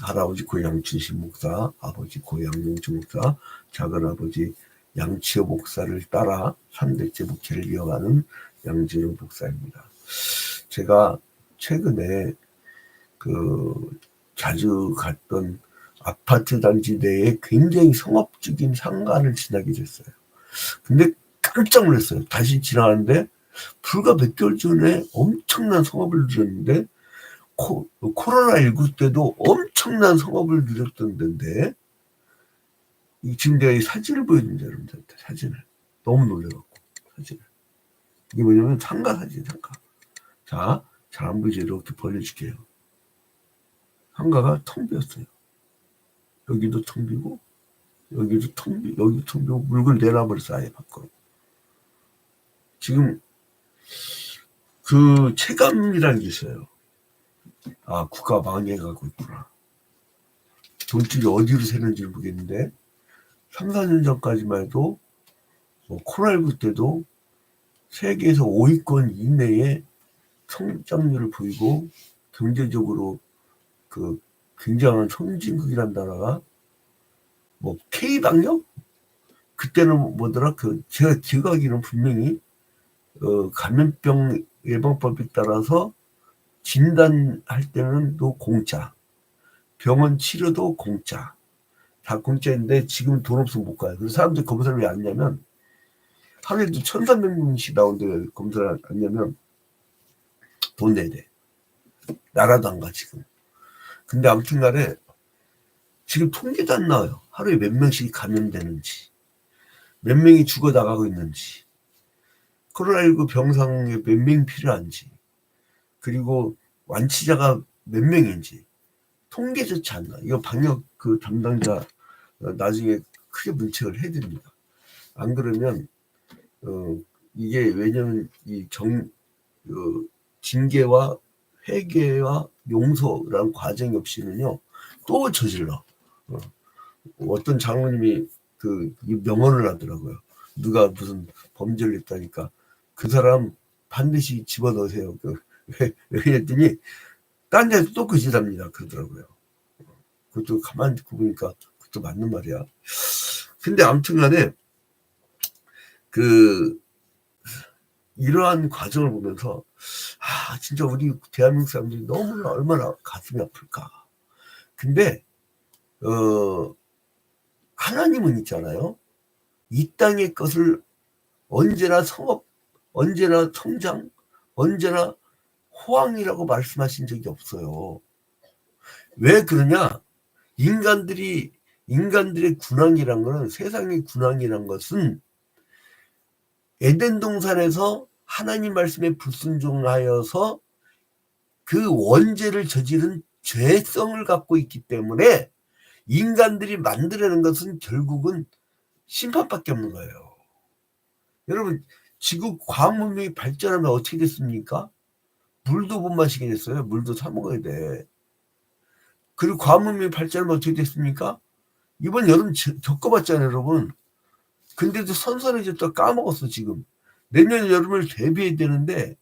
할아버지 고양춘식 목사, 아버지 고양용주 목사, 작은아버지 양치호 목사를 따라 3대째 목회를 이어가는 양진호 목사입니다. 제가 최근에 자주 갔던 아파트 단지 내에 굉장히 성업적인 상가를 지나게 됐어요. 근데 깜짝 놀랐어요. 다시 지나가는데 불과 몇 개월 전에 엄청난 성업을 누렸는데 코로나19 때도 엄청난 성업을 누렸던 데인데 지금 내가 이 사진을 보여드립니다. 여러분들한테 사진을. 너무 놀래갖고 사진을. 이게 뭐냐면 상가 사진, 상가. 자, 잘 안 보이죠? 이렇게 벌려줄게요. 상가가 텅 비었어요. 여기도 텅 비고 여기도 텅 비고 물건 내놔버렸어 아예 밖으로. 지금 그 체감이라는 게 있어요. 아, 국가 망해가고 있구나. 돈줄이 어디로 새는지를 모르겠는데 3, 4년 전까지만 해도 코로나19 때도 세계에서 5위권 이내의 성장률을 보이고 경제적으로 굉장한 선진국이란 나라가 K방역? 그때는 뭐더라? 제가 기억하기로는 분명히 감염병 예방법에 따라서 진단할 때는 또 공짜, 병원 치료도 공짜, 다 공짜인데 지금 돈 없으면 못 가요. 그래서 사람들이 검사를 왜 안 하냐면 하루에도 1,300명씩 나오는데 검사를 안 하냐면 돈 내야 돼. 나라도 안 가 지금. 근데 아무튼 간에 지금 통계도 안 나와요. 하루에 몇 명씩 감염되는지, 몇 명이 죽어나가고 있는지, 코로나19 병상에 몇 명이 필요한지, 그리고 완치자가 몇 명인지 통계조차 안 나와요. 이거 방역 담당자 나중에 크게 문책을 해드립니다. 안 그러면 이게 왜냐면 징계와 회개와 용서라는 과정이 없이는요 또 저질러. 어떤 장로님이 명언을 하더라고요. 누가 무슨 범죄를 했다니까 그 사람 반드시 집어넣으세요. 왜 그랬더니 딴 데서 또 그 짓 합니다 그러더라고요. 그것도 가만히 듣고 보니까 그것도 맞는 말이야. 근데 아무튼 간에 이러한 과정을 보면서 진짜 우리 대한민국 사람들이 너무나 얼마나 가슴이 아플까. 근데 하나님은 있잖아요. 이 땅의 것을 언제나 성업, 언제나 성장, 언제나 호황이라고 말씀하신 적이 없어요. 왜 그러냐? 인간들의 군왕이란 것은, 세상의 군왕이란 것은 에덴 동산에서 하나님 말씀에 불순종하여서 그 원죄를 저지른 죄성을 갖고 있기 때문에 인간들이 만들어낸 것은 결국은 심판밖에 없는 거예요. 여러분, 지구 과학 문명이 발전하면 어떻게 됐습니까? 물도 못 마시게 됐어요. 물도 사 먹어야 돼. 그리고 과학 문명이 발전하면 어떻게 됐습니까? 이번 여름 겪어봤잖아요, 여러분. 근데도 선선해졌다 까먹었어, 지금. 내년 여름을 대비해야 되는데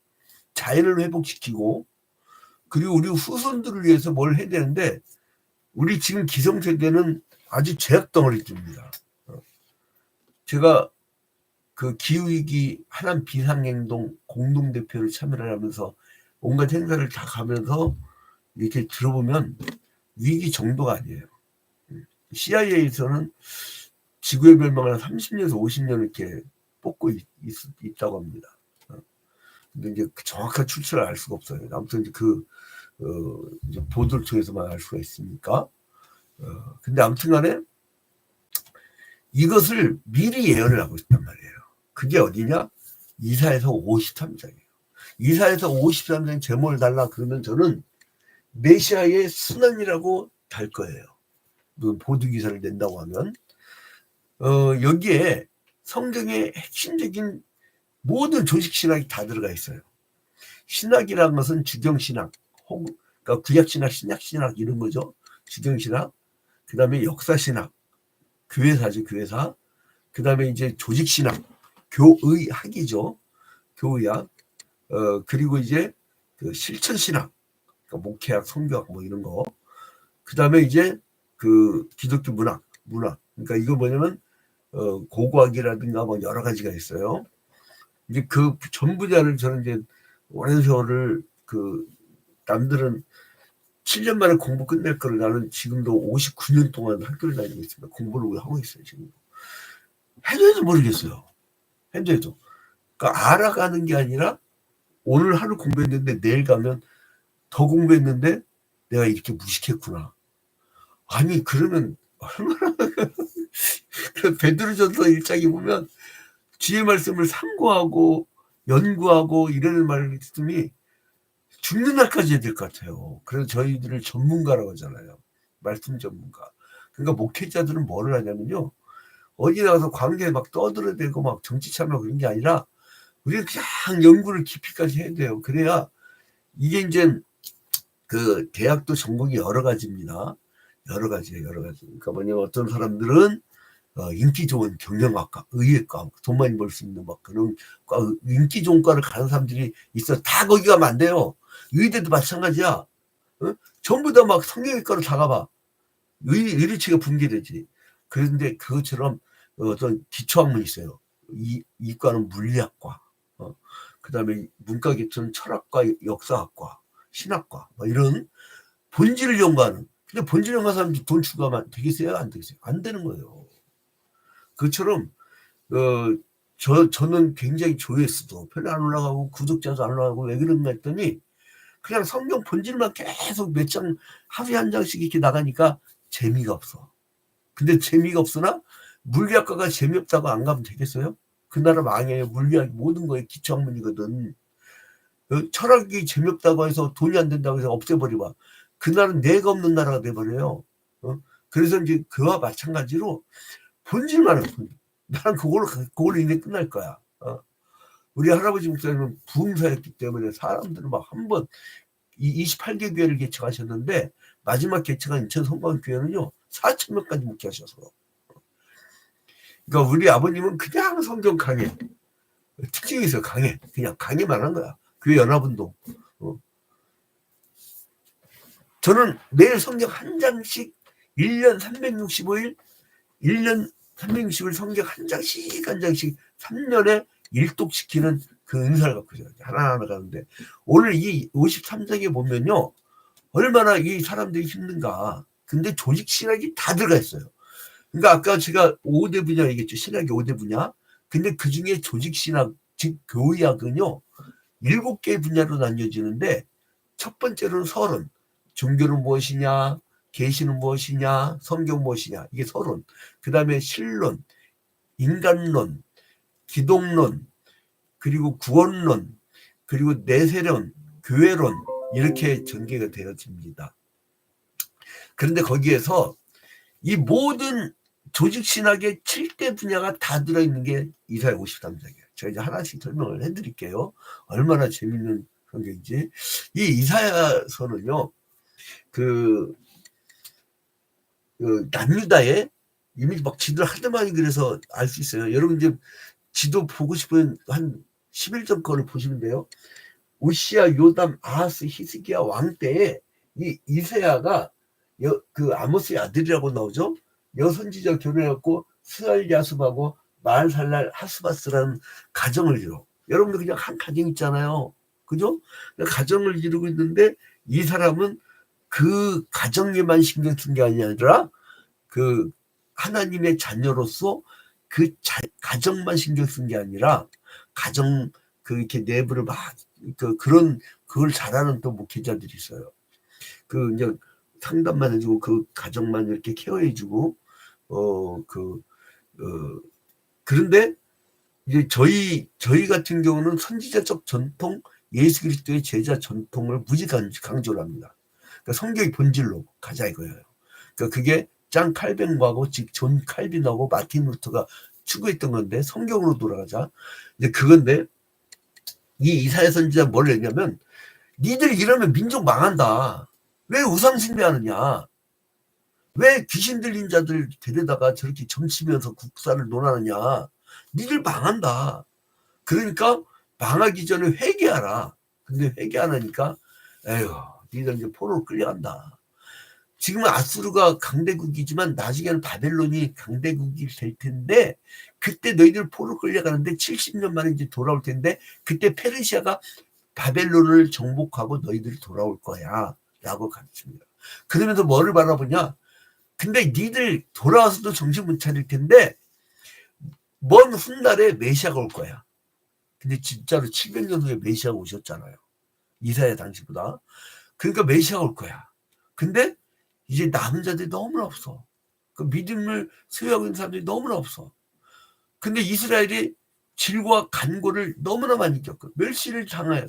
자연을 회복시키고 그리고 우리 후손들을 위해서 뭘 해야 되는데 우리 지금 기성세대는 아주 죄악덩어리입니다. 제가 기후위기 하남 비상행동 공동대표를 참여를 하면서 온갖 행사를 다 가면서 이렇게 들어보면 위기 정도가 아니에요. CIA에서는 지구의 멸망을 30년에서 50년 이렇게 뽑고 있다고 합니다. 근데 이제 정확한 출처를 알 수가 없어요. 아무튼 이제 이제 보도를 통해서만 알 수가 있으니까. 근데 아무튼 간에 이것을 미리 예언을 하고 있단 말이에요. 그게 어디냐? 이사야서 53장이에요. 이사야서 53장 제목을 달라 그러면 저는 메시아의 순환이라고 달 거예요. 보도 기사를 낸다고 하면 여기에 성경의 핵심적인 모든 조직 신학이 다 들어가 있어요. 신학이라는 것은 주경신학, 그러니까 구약신학, 신약신학 이런 거죠. 주경신학, 그 다음에 역사신학, 교회사죠, 교회사. 그 다음에 이제 조직신학, 교의학이죠, 교의학. 그리고 이제 실천신학, 그러니까 목회학, 성교학 뭐 이런 거. 그다음에 이제 그 기독교 문학. 그러니까 이거 뭐냐면 고고학이라든가 뭐 여러 가지가 있어요. 이제 그 전 분야를 저는 이제 오랜 세월을 그 남들은 7년 만에 공부 끝낼 거를 나는 지금도 59년 동안 학교를 다니고 있습니다. 공부를 하고 있어요, 지금. 해도 모르겠어요. 해도. 그러니까 알아가는 게 아니라 오늘 하루 공부했는데 내일 가면 더 공부했는데 내가 이렇게 무식했구나. 아니 그러면 얼마나 그 베드로전서 1장에 보면 주의 말씀을 상고하고 연구하고 이런 말씀이 죽는 날까지 해야 될 것 같아요. 그래서 저희들을 전문가라고 하잖아요. 말씀 전문가. 그러니까 목회자들은 뭐를 하냐면요. 어디 나가서 관계에 막 떠들어대고 막 정치 참여 그런 게 아니라 우리는 그냥 연구를 깊이까지 해야 돼요. 그래야 이게 이제 그 대학도 전공이 여러 가지입니다. 여러 가지예요. 그러니까 뭐냐면 어떤 사람들은 인기 좋은 경영학과, 의예과, 돈 많이 벌 수 있는 막 그런 과, 인기 좋은 과를 가는 사람들이 있어. 다 거기 가면 안 돼요. 의대도 마찬가지야. 어? 전부 다 막 성형외과로 다 가봐. 의료체가 붕괴되지. 그런데 그것처럼 어떤 기초학문이 있어요. 이과는 물리학과, 그 다음에 문과 계통은 철학과, 역사학과, 신학과, 뭐 이런 본질을 연구하는. 근데 본질 연구하는 사람들이 돈 추가하면 되겠어요? 안 되겠어요? 안 되는 거예요. 그처럼 저는 굉장히 조회수도 별로 안 올라가고 구독자도 안 올라가고 왜 그런가 했더니 그냥 성경 본질만 계속 몇 장, 하루에 한 장씩 이렇게 나가니까 재미가 없어. 근데 재미가 없으나 물리학과가 재미없다고 안 가면 되겠어요? 그 나라 망해요. 물리학 모든 거에 기초학문이거든. 철학이 재미없다고 해서 돈이 안 된다고 해서 없애버리봐. 그 나라는 내가 없는 나라가 돼버려요. 그래서 이제 그와 마찬가지로 본질만 해. 나는 그걸로 인해 끝날 거야. 우리 할아버지 목사님은 부흥사였기 때문에 사람들은 막 한번 28개 교회를 개척하셨는데 마지막 개척한 인천 성광교회는요 4,000명까지 목회하셔서. 그러니까 우리 아버님은 그냥 성경 강해. 특징이 있어요. 강해. 그냥 강해만 한 거야. 교회 연합운동. 저는 매일 성경 한 장씩 1년 365일 1년 360일 성경 한 장씩 3년에 일독시키는 그 은사를 갖고 있어요. 하나하나 가는데 오늘 이 53장에 보면요. 얼마나 이 사람들이 힘든가. 근데 조직 신학이 다 들어가 있어요. 그러니까 아까 제가 5대 분야 얘기했죠. 신학이 5대 분야. 근데 그중에 조직 신학, 즉 교의학은요. 7개의 분야로 나뉘어지는데 첫 번째로는 서론. 종교는 무엇이냐, 계시는 무엇이냐, 성경 무엇이냐. 이게 서론. 그다음에 신론, 인간론, 기독론, 그리고 구원론, 그리고 내세론, 교회론 이렇게 전개가 되어집니다. 그런데 거기에서 이 모든 조직신학의 7대 분야가 다 들어있는 게 이사야 53장이에요. 제가 이제 하나씩 설명을 해드릴게요. 얼마나 재밌는 성경인지. 이 이사야서는요, 남유다에 이미 막 지도를 하도 많이 그래서 알 수 있어요. 여러분 이제 지도 보고 싶으면 한 10일 전 거를 보시면 돼요. 우시야, 요담, 아하스, 히스기야 왕 때에 이 이사야가 그 아모스의 아들이라고 나오죠. 여선지자 결혼해갖고 스알야습하고 말살날 하스바스라는 가정을 이뤄. 여러분들 그냥 한 가정 있잖아요. 그죠? 가정을 이루고 있는데 이 사람은 그 가정에만 신경 쓴 게 아니라 그 하나님의 자녀로서 그 가정만 신경 쓴 게 아니라 가정 이렇게 내부를 막 그걸 잘하는 또 목회자들이 있어요. 이제 상담만 해주고 그 가정만 이렇게 케어해주고 그런데 이제 저희 같은 경우는 선지자적 전통, 예수 그리스도의 제자 전통을 무지 강조를 합니다. 그러니까 성경의 본질로 가자 이거예요. 그러니까 그게 장 칼뱅하고 즉 존 칼빈하고 마틴 루터가 추구했던 건데 성경으로 돌아가자. 이제 그건데 이 이사야 선지자 뭘 했냐면 니들 이러면 민족 망한다. 왜 우상 숭배하느냐? 왜 귀신 들린 자들 데려다가 저렇게 점치면서 국사를 논하느냐? 니들 망한다. 그러니까 망하기 전에 회개하라. 근데 회개 안 하니까 에휴 니들 이제 포로로 끌려간다. 지금은 아수르가 강대국이지만 나중에는 바벨론이 강대국이 될 텐데, 그때 너희들 포로 끌려가는데 70년 만에 이제 돌아올 텐데, 그때 페르시아가 바벨론을 정복하고 너희들이 돌아올 거야 라고 가르칩니다. 그러면서 뭐를 바라보냐, 근데 니들 돌아와서도 정신 못 차릴 텐데 먼 훗날에 메시아가 올 거야. 근데 진짜로 700년 후에 메시아가 오셨잖아요. 이사야 당시보다. 그러니까 메시아가 올 거야. 근데 이제 남은 자들이 너무나 없어. 그 믿음을 소유하고 있는 사람들이 너무나 없어. 근데 이스라엘이 질과 간고를 너무나 많이 겪어. 멸시를 당해요.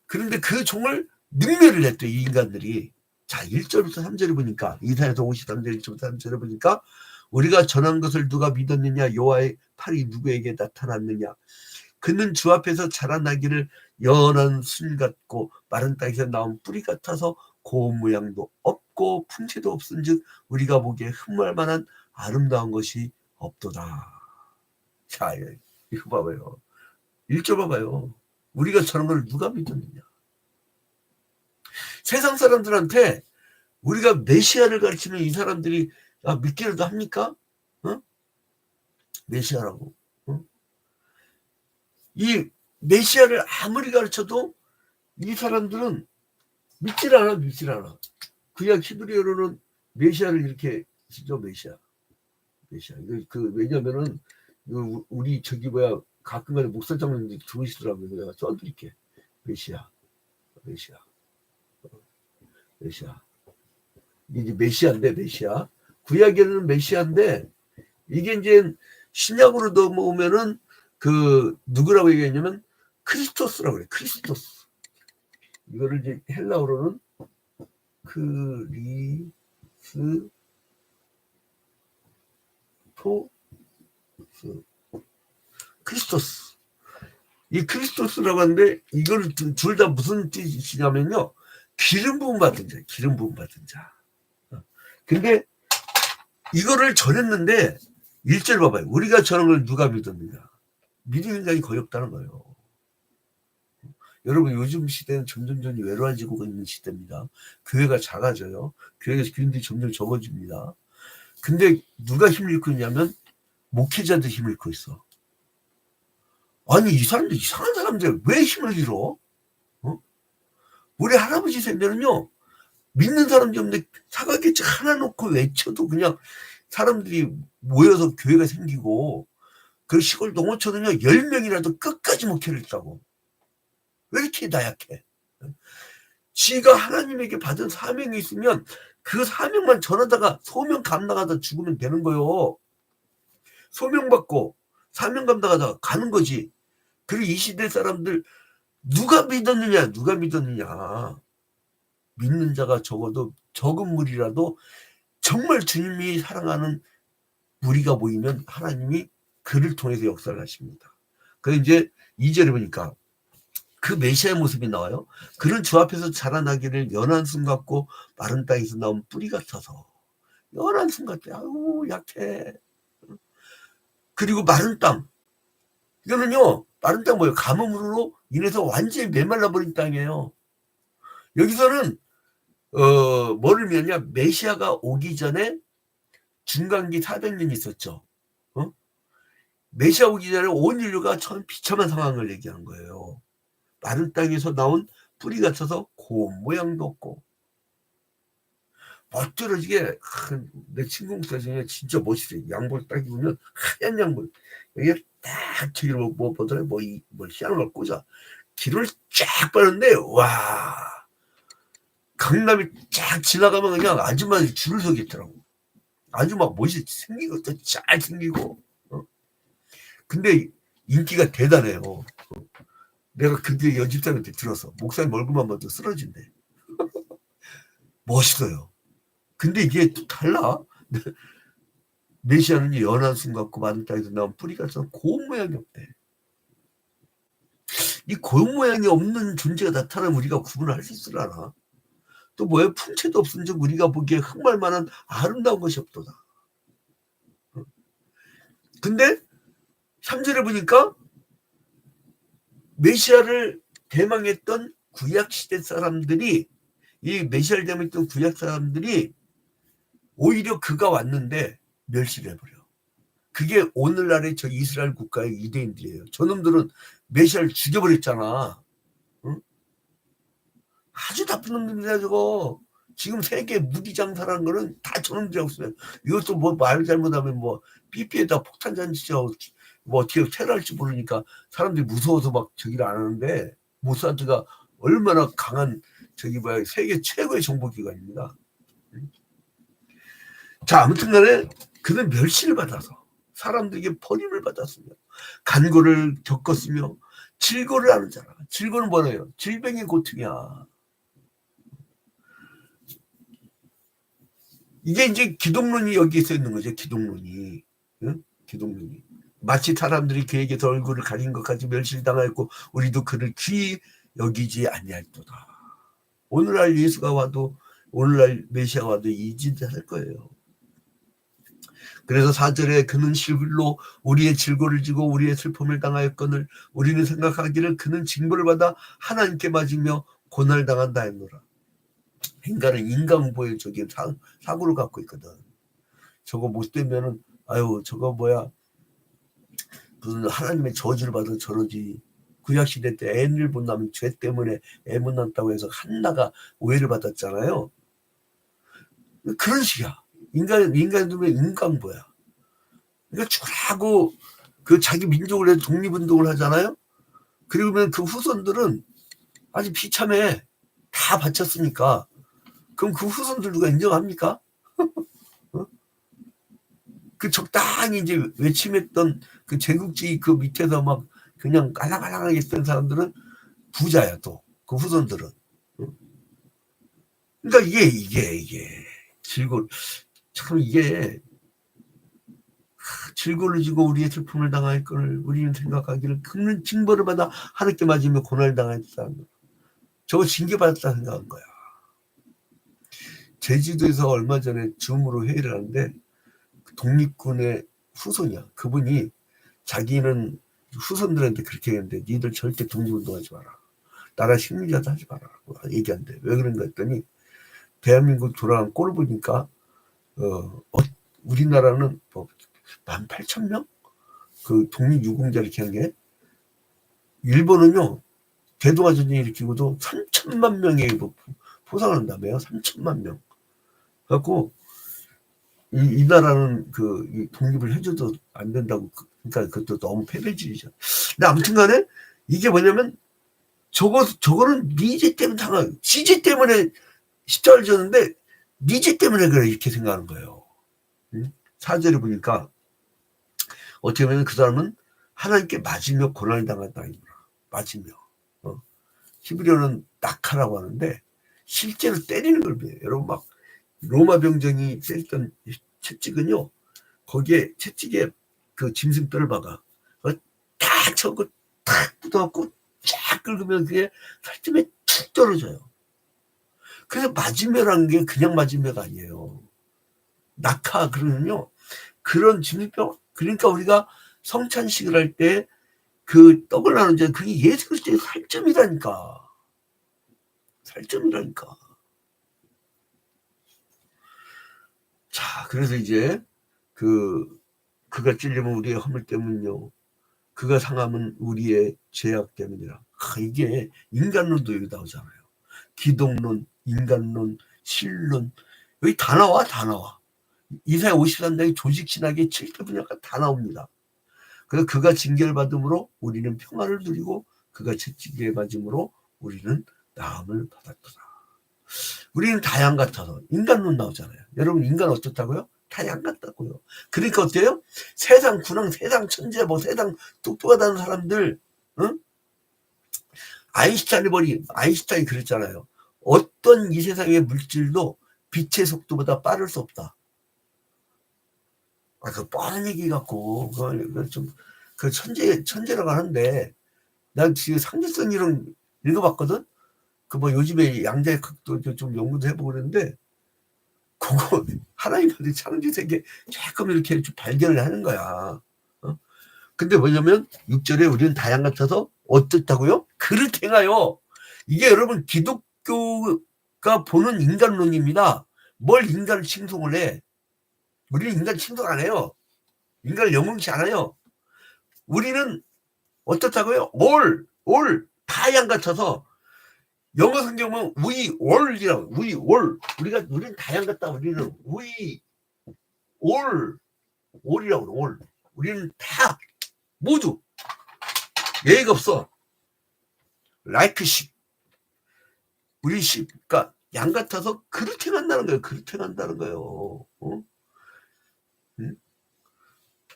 그런데 그 종을 능멸을 했대, 이 인간들이. 자, 1절부터 3절을 보니까, 이사야서 53절 1절부터 3절을 보니까, 우리가 전한 것을 누가 믿었느냐, 여호와의 팔이 누구에게 나타났느냐, 그는 주 앞에서 자라나기를 연한 순 같고 마른 땅에서 나온 뿌리 같아서 고운 모양도 없고 풍채도 없은즉 우리가 보기에 흠모할 만한 아름다운 것이 없도다. 자, 이거 봐봐요. 1절 봐봐요. 우리가 저런 걸 누가 믿었느냐. 세상 사람들한테 우리가 메시아를 가르치는 이 사람들이 믿기라도 합니까? 어? 메시아라고. 이 메시아를 아무리 가르쳐도 이 사람들은 믿질 않아. 구약 히브리어로는 메시아를 이렇게 진짜 메시아. 왜냐면은 우리 가끔가다 목사장님들이 들으시더라고요. 내가 써드릴게. 메시아. 이게 메시아인데, 메시아. 구약에는 메시아인데, 이게 이제 신약으로 넘어오면은 누구라고 얘기했냐면 크리스토스라고 그래. 크리스토스. 이거를 이제 헬라어로는 크리스토스. 이 크리스토스라고 하는데, 이걸 둘 다 무슨 뜻이냐면요, 기름 부음 받은 자. 근데 이거를 전했는데 1절 봐봐요. 우리가 저런 걸 누가 믿었느냐. 믿는 인간이 거의 없다는 거예요. 여러분, 요즘 시대는 점점 외로워지고 있는 시대입니다. 교회가 작아져요. 교회에서 교인들이 점점 적어집니다. 근데 누가 힘을 잃고 있냐면 목회자들 힘을 잃고 있어. 아니, 이 사람들 이상한 사람들 왜 힘을 잃어? 우리 할아버지 세대는요, 믿는 사람이 없는데 사각개치 하나 놓고 외쳐도 그냥 사람들이 모여서 교회가 생기고, 그 시골 농어촌은요 10명이라도 끝까지 목회를 했다고. 왜 이렇게 나약해? 지가 하나님에게 받은 사명이 있으면 그 사명만 전하다가 소명 감당하다 죽으면 되는 거요. 소명 받고 사명 감당하다가 가는 거지. 그리고 이 시대 사람들 누가 믿었느냐. 믿는 자가 적어도 적은 무리라도 정말 주님이 사랑하는 무리가 모이면 하나님이 그를 통해서 역사를 하십니다. 그래서 이제 2절에 보니까 그 메시아의 모습이 나와요. 그는 주 앞에서 자라나기를 연한 순 같고 마른 땅에서 나온 뿌리 같아서. 연한 순 같아. 아유, 약해. 그리고 마른 땅. 이거는요, 마른 땅 뭐예요? 가뭄으로 인해서 완전히 메말라버린 땅이에요. 여기서는 뭐를 믿냐? 메시아가 오기 전에 중간기 400년이 있었죠. 메시아 오기 전에 온 인류가 처음 비참한 상황을 얘기하는 거예요. 마른 땅에서 나온 뿌리 같아서 고운 모양도 없고 멋들어지게. 내 친구 목사 중에 진짜 멋있어요. 양복 딱 입으면 하얀 양복, 여기에 딱 저기 뭐 보더래, 뭐 희한한 걸 꽂아 기름을 쫙 바르는데, 와, 강남이 쫙 지나가면 그냥 아줌마들이 줄을 서겠더라고. 아주 막 멋이 생기고 또 잘 생기고. 근데 인기가 대단해요. 내가 그때 연집사한테 들어서 목사님 얼굴만 봐도 쓰러진대. 멋있어요. 근데 이게 또 달라. 메시아는 연한 순 같고 마른 땅에서 나온 뿌리 같아서 고운 모양이 없대. 이 고운 모양이 없는 존재가 나타나면 우리가 구분을 할 수 있으려나? 또 뭐예요? 풍채도 없은 즉 우리가 보기에 흠모할 만한 아름다운 것이 없도다. 근데 3절에 보니까 메시아를 대망했던 구약시대 사람들이, 이 메시아를 대망했던 구약 사람들이 오히려 그가 왔는데 멸시를 해버려. 그게 오늘날의 저 이스라엘 국가의 유대인들이에요. 저놈들은 메시아를 죽여버렸잖아. 응? 아주 나쁜 놈들이야 저거. 지금 세계 무기장사라는 거는 다 저놈들이라고 써요. 이것도 뭐 말 잘못하면 뭐 삐삐에다 폭탄 잔치죠. 뭐 어떻게 테러할지 모르니까 사람들이 무서워서 막 저기를 안 하는데, 모사드가 얼마나 강한 저기 뭐야 세계 최고의 정보기관입니다. 자, 아무튼간에 그는 멸시를 받아서 사람들에게 버림을 받았으며 간고를 겪었으며 질고를 하는 자라. 질고는 뭐예요? 질병의 고통이야. 이게 이제 기독론이 여기에 써 있는 거죠. 기독론이. 응? 기독론이. 마치 사람들이 그에게서 얼굴을 가린 것까지 멸시를 당하였고 우리도 그를 귀히 여기지 아니할도다. 오늘날 예수가 와도, 오늘날 메시아가 와도 이 짓을 할 거예요. 그래서 4절에 그는 실로 우리의 질고를 지고 우리의 슬픔을 당하였거늘 우리는 생각하기를 그는 징벌을 받아 하나님께 맞으며 고난을 당한다 했노라. 인간은 인간보의 저기 사고를 갖고 있거든. 저거 못되면은 아유 저거 뭐야 무슨 하나님의 저주를 받아 저러지. 구약시대 때 애를 못 낳으면 죄 때문에 애 못 낳았다고 해서 한나가 오해를 받았잖아요. 그런 식이야. 인간들은 인간보야. 그러니까 죽으라고 그 자기 민족을 해서 독립운동을 하잖아요. 그러면 그 후손들은 아주 비참해. 다 바쳤으니까. 그럼 그 후손들 누가 인정합니까? 어? 그 적당히 이제 외침했던 그 제국주의 그 밑에서 막 그냥 깔랑깔랑하게 했던 사람들은 부자야 또. 그 후손들은. 그러니까 이게 질고 참 이게 질고를 지고 우리의 슬픔을 당할 것을 우리는 생각하기를 그는 징벌을 받아 하나님께 맞으며 고난을 당했다. 저거 징계받았다 생각한 거야. 제주도에서 얼마 전에 줌으로 회의를 하는데 독립군의 후손이야. 그분이 자기는 후손들한테 그렇게 했는데 니들 절대 독립운동하지 마라. 나라 식민지도 하지 마라. 얘기한대. 왜 그런가 했더니 대한민국 돌아간 꼴을 보니까 우리나라는 뭐 18,000명? 그 독립유공자 이렇게 한 게, 일본은요 대동아전쟁 일으키고도 3천만 명의 포상을 한다며요. 3천만 명. 그래갖고 이 나라는 그 독립을 해줘도 안 된다고. 그러니까 그것도 너무 패배주의죠. 근데 아무튼간에 이게 뭐냐면 저거는 니제 때문에 당한, 지제 때문에 십자가를 졌는데 니제 때문에 그래 이렇게 생각하는 거예요. 4절에 보니까 어떻게 보면 그 사람은 하나님께 맞으며 고난을 당한다. 맞으며. 히브리어는 낙하라고 하는데 실제로 때리는 걸 배워요. 여러분 막 로마 병정이 때렸던 채찍은요, 거기에 채찍에 그 짐승뼈를 박아. 탁 쳐고 탁 뜯어갖고 쫙 긁으면 그게 살점에 툭 떨어져요. 그래서 맞으며라는 게 그냥 맞으며가 아니에요. 낙하 그러면요 그런 짐승뼈. 그러니까 우리가 성찬식을 할 때 그 떡을 나누는데 그게 예수 그리스도의 살점이라니까. 살점이라니까. 자, 그래서 이제 그가 찔리면 우리의 허물 때문이요, 그가 상함은 우리의 죄악 때문이라. 이게 인간론도 여기 나오잖아요. 기독론, 인간론, 신론, 여기 다 나와. 이사야 53장의 조직신학의 7대 분야가 다 나옵니다. 그래서 그가 징계를 받음으로 우리는 평화를 누리고 그가 채찍에 맞음으로 우리는 나음을 받았더라. 우리는 다양 같아서 인간론 나오잖아요. 여러분 인간 어떻다고요? 다양 같다고요. 그러니까 어때요? 세상 군왕, 세상 천재, 뭐 세상 똑똑하다는 사람들, 응? 아인슈타인이 그랬잖아요. 어떤 이 세상의 물질도 빛의 속도보다 빠를 수 없다. 그 뻔한 얘기 같고, 그걸 좀, 그 천재라고 하는데, 난 지금 상대성 이론 읽어봤거든? 그 뭐 요즘에 양자역학도 좀 연구도 해보고 그랬는데, 그거 하나님 받은 창조 세계 조금 이렇게 좀 발견을 하는 거야. 근데 뭐냐면 6절에 우리는 다양 같아서 어떻다고요? 그를 행하여. 이게 여러분 기독교가 보는 인간론입니다. 뭘 인간을 칭송을 해? 우리는 인간 침묵 안 해요. 인간을 영웅시 않아요. 우리는 어떻다고요? 다 양 같아서 영어 성경 보면 we all이라고. we all. 우리는 다 양 같다. 우리는 we all이라고. all. 우리는 다 모두 예의가 없어. like sheep. 우리 sheep. 그러니까 양 같아서 그렇게 간다는 거예요. 그렇게 간다는 거예요. 응?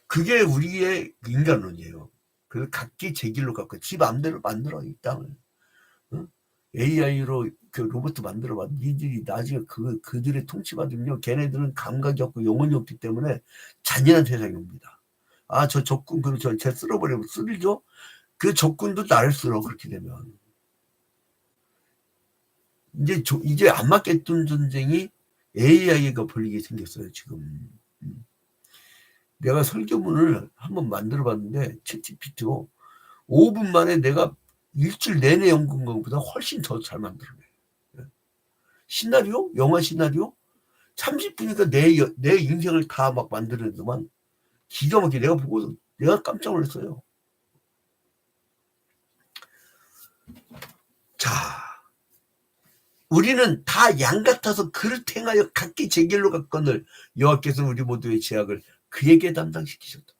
그게 우리의 인간론이에요. 그래서 각기 제 길로 갖고 지 마음대로 만들어 이 땅을. 응? AI로 그 로봇 만들어봐. 니들이 나중에 그들의 통치받으면요. 걔네들은 감각이 없고 영혼이 없기 때문에 잔인한 세상이 옵니다. 아, 저 적군, 쟤 쓸어버리면 쓰리죠? 그 적군도 나를 쓸어, 그렇게 되면. 이제 안 맞겠던 전쟁이 AI가 벌리게 생겼어요, 지금. 내가 설교문을 한번 만들어 봤는데, 챗GPT로 5분 만에 내가 일주일 내내 연구한 것보다 훨씬 더 잘 만들어내. 시나리오? 영화 시나리오? 30분이니까 내 인생을 다 막 만드는데만 기가 막히게 내가 보고서 내가 깜짝 놀랐어요. 자, 우리는 다 양 같아서 그릇 행하여 각기 제 길로 갔거늘 여호와께서 우리 모두의 죄악을 그에게 담당시키셨다.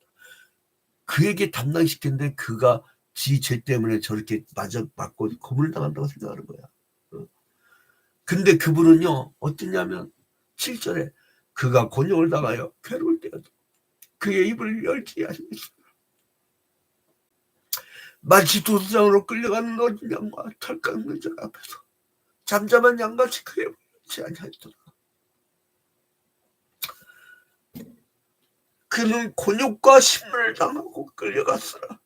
그에게 담당시켰는데 그가 지 죄 때문에 저렇게 맞고 고문을 당한다고 생각하는 거야. 근데 그분은요 어떠냐면 7절에 그가 곤욕을 당하여 괴로울 때에도 그의 입을 열지 않으셨다. 마치 도수장으로 끌려가는 어린 양과 털 깎는 자 앞에서 잠잠한 양같이 그의 입을 열지 아니하였더라. 그는 곤욕과 심문을 당하고 끌려갔으나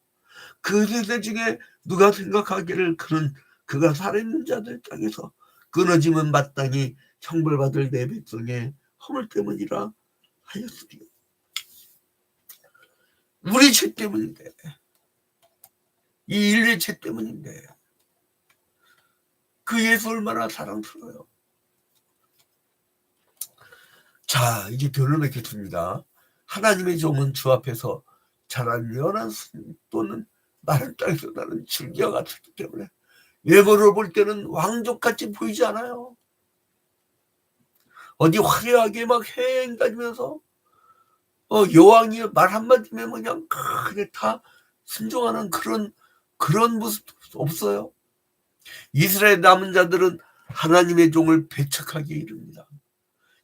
그 세대 중에 누가 생각하기를 그가 살아있는 자들 땅에서 끊어지면 마땅히 형벌받을 내 백성의 허물 때문이라 하였으리요. 우리 죄 때문인데, 이 인류의 죄 때문인데 그 예수 얼마나 사랑스러워요. 자, 이제 결론 맺겠습니다. 하나님의 종은 주 앞에서 자란 연한 순 또는 마른 땅에서 나는 줄기와 같았기 때문에 외모를 볼 때는 왕족같이 보이지 않아요. 어디 화려하게 막 해행 다니면서 여왕이 말 한마디면 그냥 크게 다 순종하는 그런 모습 없어요. 이스라엘 남은 자들은 하나님의 종을 배척하기에 이릅니다.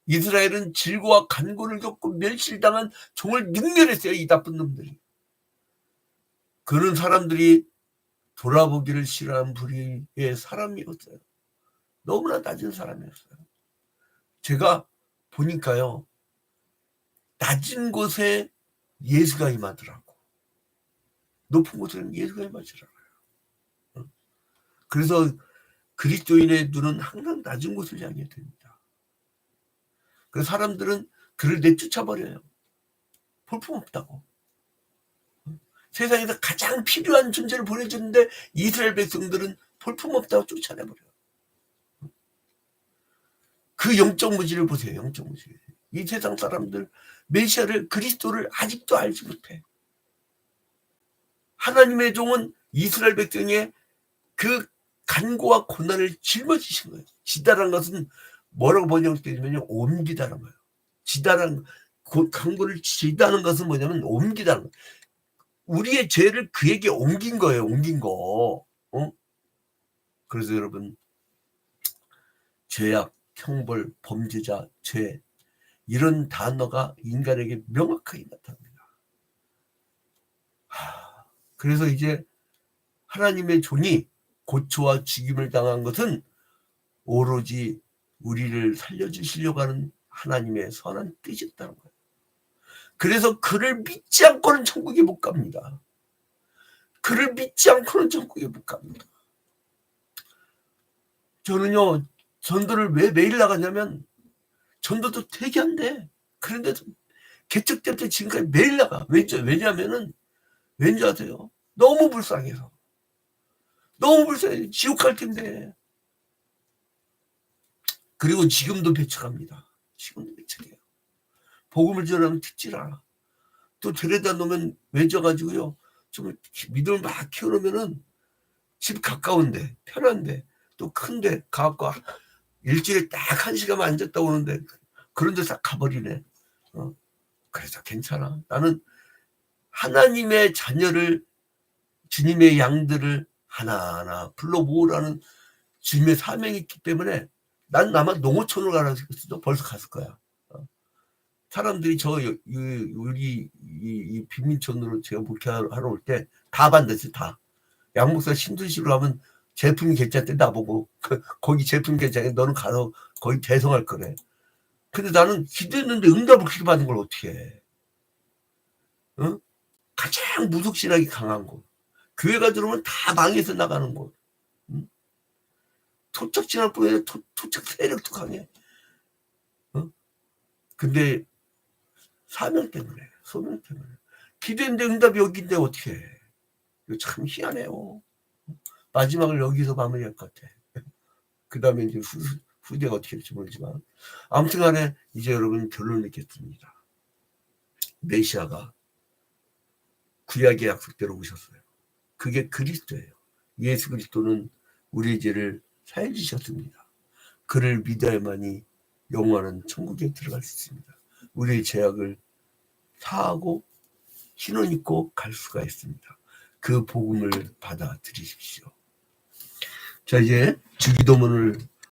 이스라엘은 질고와 간고를 겪고 멸실당한 종을 능멸했어요. 이 나쁜 놈들이. 그런 사람들이 돌아보기를 싫어하는 부류의 사람이었어요. 너무나 낮은 사람이었어요. 제가 보니까요. 낮은 곳에 예수가 임하더라고. 높은 곳에는 예수가 임하지 않아요. 그래서 그리스도인의 눈은 항상 낮은 곳을 향해 됩니다. 그래서 사람들은 그를 내쫓아버려요. 볼품없다고. 세상에서 가장 필요한 존재를 보내줬는데 이스라엘 백성들은 볼품없다고 쫓아내버려요. 그 영적 무지를 보세요. 영적 무지. 이 세상 사람들 메시아를 그리스도를 아직도 알지 못해. 하나님의 종은 이스라엘 백성의 그 간고와 고난을 짊어지신 거예요. 지다라는 것은 뭐라고 번역되냐면 옮기다는 거예요. 지다라는 간고를 지다는 것은 뭐냐면 옮기다는 거예요. 우리의 죄를 그에게 옮긴 거예요. 옮긴 거. 그래서 여러분 죄악, 형벌, 범죄자, 죄 이런 단어가 인간에게 명확하게 나타납니다. 그래서 이제 하나님의 종이 고초와 죽임을 당한 것은 오로지 우리를 살려주시려고 하는 하나님의 선한 뜻이었다는 거예요. 그래서 그를 믿지 않고는 천국에 못 갑니다. 그를 믿지 않고는 천국에 못 갑니다. 저는요 전도를 왜 매일 나가냐면 전도도 되게 한데 그런데도 개척 때부터 지금까지 매일 나가. 왜냐면은 왠지 아세요? 너무 불쌍해서. 너무 불쌍해. 지옥 갈 텐데. 그리고 지금도 배척합니다. 지금도 배척해요. 복음을 전하면 듣질 않아. 또 데려다 놓으면 외져가지고요. 좀 믿음을 막 키워놓으면은 집 가까운데, 편한데, 또 큰데 가갖고 일주일에 딱 1시간 앉았다 오는데 그런 데 싹 가버리네. 그래서 괜찮아. 나는 하나님의 자녀를, 주님의 양들을 하나하나 불러 모으라는 주님의 사명이 있기 때문에 난 아마 농어촌으로 가라 했어도 벌써 갔을 거야. 사람들이 우리 이 빈민촌으로 제가 목회하러 올 때 다 반대했어요. 다. 양 목사 신도시로 가면 제품이 괜찮대 나보고. 거기 제품 괜찮아. 너는 가서 거기 대성할 거래. 근데 나는 기도했는데 응답을 그렇게 받은 걸 어떻게 해. 어? 가장 무속신학이 강한 곳. 교회가 들어오면 다 망해서 나가는 곳. 토착신학뿐 아니라 토착 세력도 강해. 근데 사명 때문에, 소명 때문에. 기도했는데 응답이 여기인데 어떻게 해. 이거 참 희한해요. 마지막을 여기서 마무리할 것 같아. 그 다음에 이제 후대가 어떻게 될지 모르지만. 아무튼 간에 이제 여러분 결론을 맺겠습니다. 메시아가 구약의 약속대로 오셨어요. 그게 그리스도예요. 예수 그리스도는 우리의 죄를 사해 주셨습니다. 그를 믿어야만이 영원한 천국에 들어갈 수 있습니다. 우리의 죄악을 사하고 신원 입고 갈 수가 있습니다. 그 복음을 받아들이십시오. 자, 이제 주기도문을